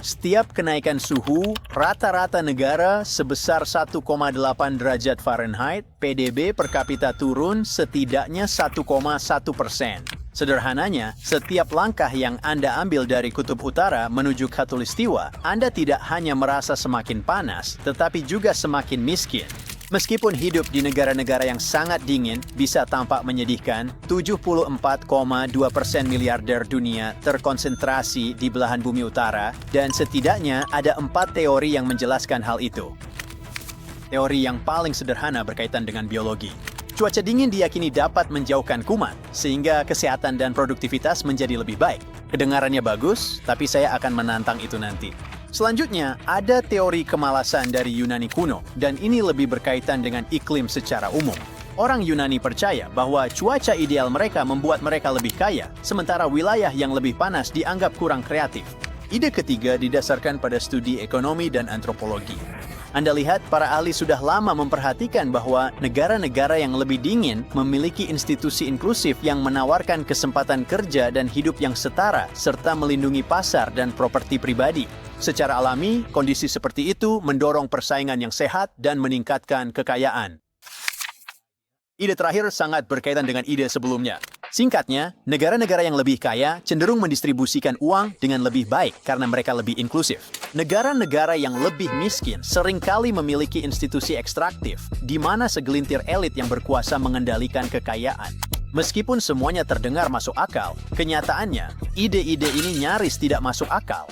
Setiap kenaikan suhu, rata-rata negara sebesar 1,8 derajat Fahrenheit, PDB per kapita turun setidaknya 1,1%. Sederhananya, setiap langkah yang Anda ambil dari kutub utara menuju khatulistiwa, Anda tidak hanya merasa semakin panas, tetapi juga semakin miskin. Meskipun hidup di negara-negara yang sangat dingin bisa tampak menyedihkan, 74,2% miliarder dunia terkonsentrasi di belahan bumi utara, dan setidaknya ada 4 teori yang menjelaskan hal itu. Teori yang paling sederhana berkaitan dengan biologi. Cuaca dingin diyakini dapat menjauhkan kuman, sehingga kesehatan dan produktivitas menjadi lebih baik. Kedengarannya bagus, tapi saya akan menantang itu nanti. Selanjutnya, ada teori kemalasan dari Yunani kuno, dan ini lebih berkaitan dengan iklim secara umum. Orang Yunani percaya bahwa cuaca ideal mereka membuat mereka lebih kaya, sementara wilayah yang lebih panas dianggap kurang kreatif. Ide ketiga didasarkan pada studi ekonomi dan antropologi. Anda lihat, para ahli sudah lama memperhatikan bahwa negara-negara yang lebih dingin memiliki institusi inklusif yang menawarkan kesempatan kerja dan hidup yang setara, serta melindungi pasar dan properti pribadi. Secara alami, kondisi seperti itu mendorong persaingan yang sehat dan meningkatkan kekayaan. Ide terakhir sangat berkaitan dengan ide sebelumnya. Singkatnya, negara-negara yang lebih kaya cenderung mendistribusikan uang dengan lebih baik karena mereka lebih inklusif. Negara-negara yang lebih miskin seringkali memiliki institusi ekstraktif, di mana segelintir elit yang berkuasa mengendalikan kekayaan. Meskipun semuanya terdengar masuk akal, kenyataannya, ide-ide ini nyaris tidak masuk akal.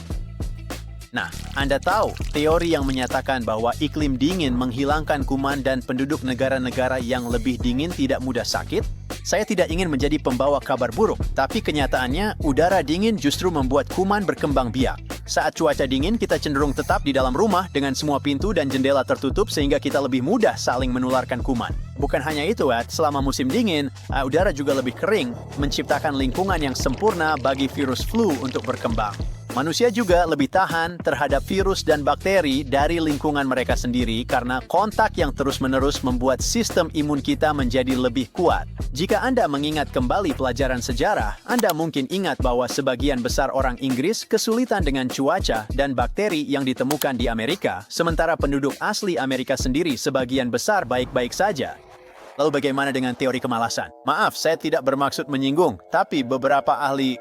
Nah, Anda tahu teori yang menyatakan bahwa iklim dingin menghilangkan kuman dan penduduk negara-negara yang lebih dingin tidak mudah sakit? Saya tidak ingin menjadi pembawa kabar buruk, tapi kenyataannya udara dingin justru membuat kuman berkembang biak. Saat cuaca dingin, kita cenderung tetap di dalam rumah dengan semua pintu dan jendela tertutup sehingga kita lebih mudah saling menularkan kuman. Bukan hanya itu, selama musim dingin, udara juga lebih kering, menciptakan lingkungan yang sempurna bagi virus flu untuk berkembang. Manusia juga lebih tahan terhadap virus dan bakteri dari lingkungan mereka sendiri karena kontak yang terus-menerus membuat sistem imun kita menjadi lebih kuat. Jika Anda mengingat kembali pelajaran sejarah, Anda mungkin ingat bahwa sebagian besar orang Inggris kesulitan dengan cuaca dan bakteri yang ditemukan di Amerika, sementara penduduk asli Amerika sendiri sebagian besar baik-baik saja. Lalu bagaimana dengan teori kemalasan? Maaf, saya tidak bermaksud menyinggung, tapi beberapa ahli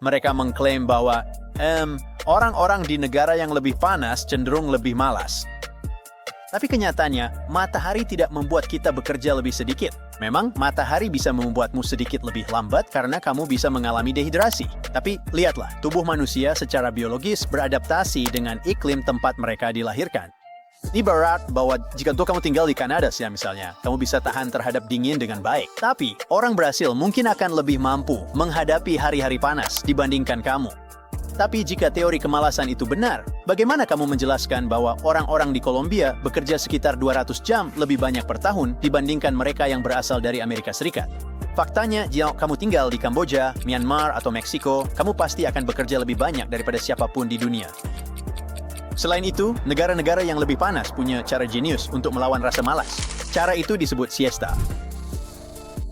mereka mengklaim bahwa orang-orang di negara yang lebih panas cenderung lebih malas. Tapi kenyataannya, matahari tidak membuat kita bekerja lebih sedikit. Memang, matahari bisa membuatmu sedikit lebih lambat karena kamu bisa mengalami dehidrasi. Tapi lihatlah, tubuh manusia secara biologis beradaptasi dengan iklim tempat mereka dilahirkan. Ini berat bahwa jika kamu tinggal di Kanada misalnya, kamu bisa tahan terhadap dingin dengan baik. Tapi, orang Brasil mungkin akan lebih mampu menghadapi hari-hari panas dibandingkan kamu. Tapi jika teori kemalasan itu benar, bagaimana kamu menjelaskan bahwa orang-orang di Kolombia bekerja sekitar 200 jam lebih banyak per tahun dibandingkan mereka yang berasal dari Amerika Serikat? Faktanya, jika kamu tinggal di Kamboja, Myanmar, atau Meksiko, kamu pasti akan bekerja lebih banyak daripada siapapun di dunia. Selain itu, negara-negara yang lebih panas punya cara jenius untuk melawan rasa malas. Cara itu disebut siesta.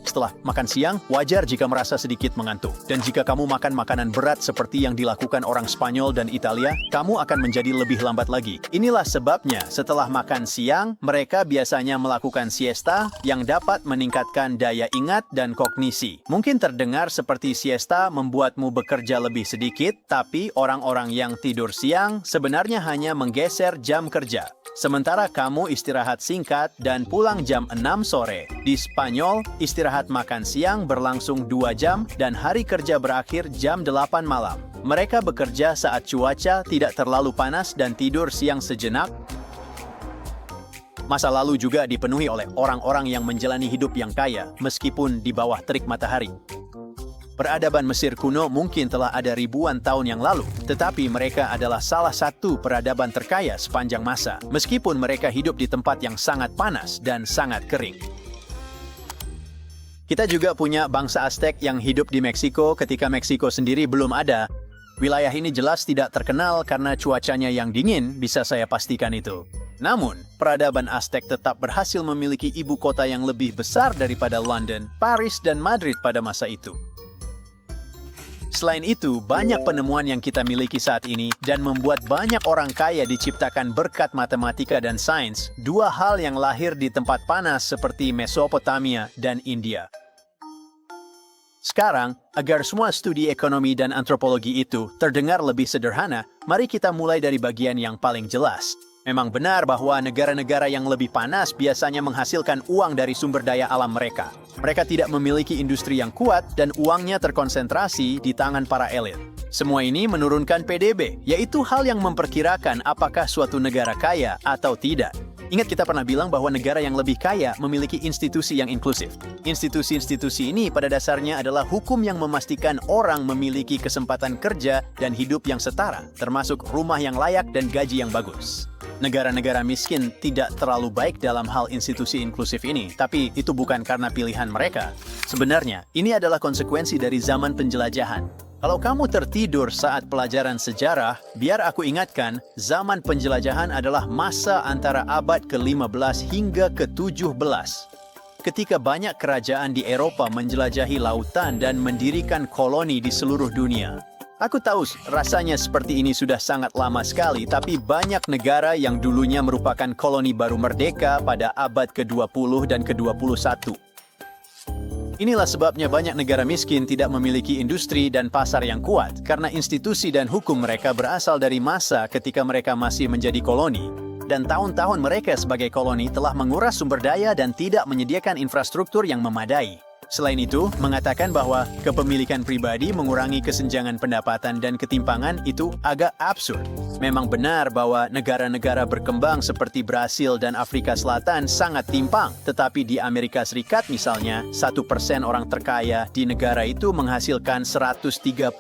Setelah makan siang, wajar jika merasa sedikit mengantuk. Dan jika kamu makan makanan berat seperti yang dilakukan orang Spanyol dan Italia, kamu akan menjadi lebih lambat lagi. Inilah sebabnya setelah makan siang, mereka biasanya melakukan siesta yang dapat meningkatkan daya ingat dan kognisi. Mungkin terdengar seperti siesta membuatmu bekerja lebih sedikit, tapi orang-orang yang tidur siang sebenarnya hanya menggeser jam kerja. Sementara kamu istirahat singkat dan pulang jam 6 sore. Di Spanyol, istirahat makan siang berlangsung 2 jam dan hari kerja berakhir jam 8 malam. Mereka bekerja saat cuaca tidak terlalu panas dan tidur siang sejenak. Masa lalu juga dipenuhi oleh orang-orang yang menjalani hidup yang kaya, meskipun di bawah terik matahari. Peradaban Mesir kuno mungkin telah ada ribuan tahun yang lalu, tetapi mereka adalah salah satu peradaban terkaya sepanjang masa, meskipun mereka hidup di tempat yang sangat panas dan sangat kering. Kita juga punya bangsa Aztec yang hidup di Meksiko ketika Meksiko sendiri belum ada. Wilayah ini jelas tidak terkenal karena cuacanya yang dingin, bisa saya pastikan itu. Namun, peradaban Aztec tetap berhasil memiliki ibu kota yang lebih besar daripada London, Paris, dan Madrid pada masa itu. Selain itu, banyak penemuan yang kita miliki saat ini dan membuat banyak orang kaya diciptakan berkat matematika dan sains, dua hal yang lahir di tempat panas seperti Mesopotamia dan India. Sekarang, agar semua studi ekonomi dan antropologi itu terdengar lebih sederhana, mari kita mulai dari bagian yang paling jelas. Memang benar bahwa negara-negara yang lebih panas biasanya menghasilkan uang dari sumber daya alam mereka. Mereka tidak memiliki industri yang kuat dan uangnya terkonsentrasi di tangan para elit. Semua ini menurunkan PDB, yaitu hal yang memperkirakan apakah suatu negara kaya atau tidak. Ingat kita pernah bilang bahwa negara yang lebih kaya memiliki institusi yang inklusif. Institusi-institusi ini pada dasarnya adalah hukum yang memastikan orang memiliki kesempatan kerja dan hidup yang setara, termasuk rumah yang layak dan gaji yang bagus. Negara-negara miskin tidak terlalu baik dalam hal institusi inklusif ini, tapi itu bukan karena pilihan mereka. Sebenarnya, ini adalah konsekuensi dari zaman penjelajahan. Kalau kamu tertidur saat pelajaran sejarah, biar aku ingatkan, zaman penjelajahan adalah masa antara abad ke-15 hingga ke-17. Ketika banyak kerajaan di Eropa menjelajahi lautan dan mendirikan koloni di seluruh dunia. Aku tahu rasanya seperti ini sudah sangat lama sekali, tapi banyak negara yang dulunya merupakan koloni baru merdeka pada abad ke-20 dan ke-21. Inilah sebabnya banyak negara miskin tidak memiliki industri dan pasar yang kuat, karena institusi dan hukum mereka berasal dari masa ketika mereka masih menjadi koloni. Dan tahun-tahun mereka sebagai koloni telah menguras sumber daya dan tidak menyediakan infrastruktur yang memadai. Selain itu, mengatakan bahwa kepemilikan pribadi mengurangi kesenjangan pendapatan dan ketimpangan itu agak absurd. Memang benar bahwa negara-negara berkembang seperti Brasil dan Afrika Selatan sangat timpang, tetapi di Amerika Serikat misalnya, 1% orang terkaya di negara itu menghasilkan 139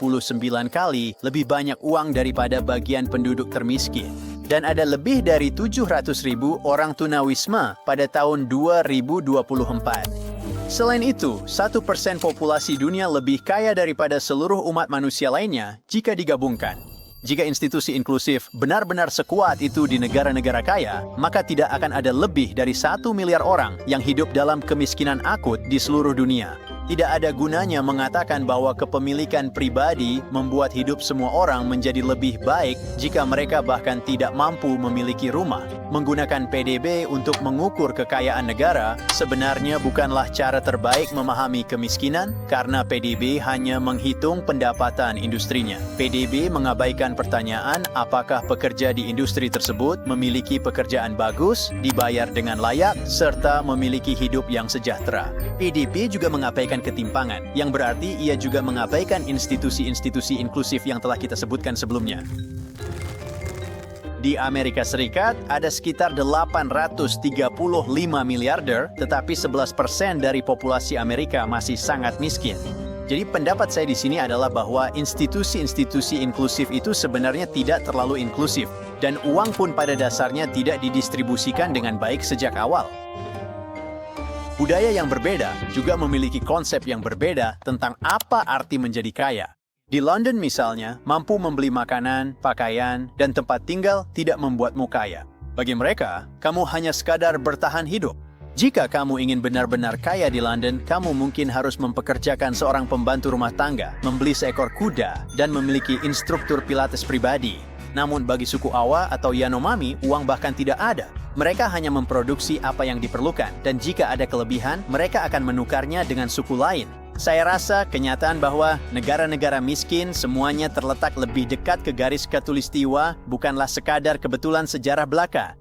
kali lebih banyak uang daripada bagian penduduk termiskin. Dan ada lebih dari 700.000 orang tunawisma pada tahun 2024. Selain itu, 1% populasi dunia lebih kaya daripada seluruh umat manusia lainnya jika digabungkan. Jika institusi inklusif benar-benar sekuat itu di negara-negara kaya, maka tidak akan ada lebih dari 1 miliar orang yang hidup dalam kemiskinan akut di seluruh dunia. Tidak ada gunanya mengatakan bahwa kepemilikan pribadi membuat hidup semua orang menjadi lebih baik jika mereka bahkan tidak mampu memiliki rumah. Menggunakan PDB untuk mengukur kekayaan negara sebenarnya bukanlah cara terbaik memahami kemiskinan karena PDB hanya menghitung pendapatan industrinya. PDB mengabaikan pertanyaan apakah pekerja di industri tersebut memiliki pekerjaan bagus, dibayar dengan layak, serta memiliki hidup yang sejahtera. PDB juga mengabaikan ketimpangan, yang berarti ia juga mengabaikan institusi-institusi inklusif yang telah kita sebutkan sebelumnya. Di Amerika Serikat, ada sekitar 835 miliarder, tetapi 11% dari populasi Amerika masih sangat miskin. Jadi pendapat saya di sini adalah bahwa institusi-institusi inklusif itu sebenarnya tidak terlalu inklusif, dan uang pun pada dasarnya tidak didistribusikan dengan baik sejak awal. Budaya yang berbeda juga memiliki konsep yang berbeda tentang apa arti menjadi kaya. Di London misalnya, mampu membeli makanan, pakaian, dan tempat tinggal tidak membuatmu kaya. Bagi mereka, kamu hanya sekadar bertahan hidup. Jika kamu ingin benar-benar kaya di London, kamu mungkin harus mempekerjakan seorang pembantu rumah tangga, membeli seekor kuda, dan memiliki instruktur pilates pribadi. Namun bagi suku Awa atau Yanomami, uang bahkan tidak ada. Mereka hanya memproduksi apa yang diperlukan, dan jika ada kelebihan, mereka akan menukarnya dengan suku lain. Saya rasa kenyataan bahwa negara-negara miskin semuanya terletak lebih dekat ke garis khatulistiwa bukanlah sekadar kebetulan sejarah belaka,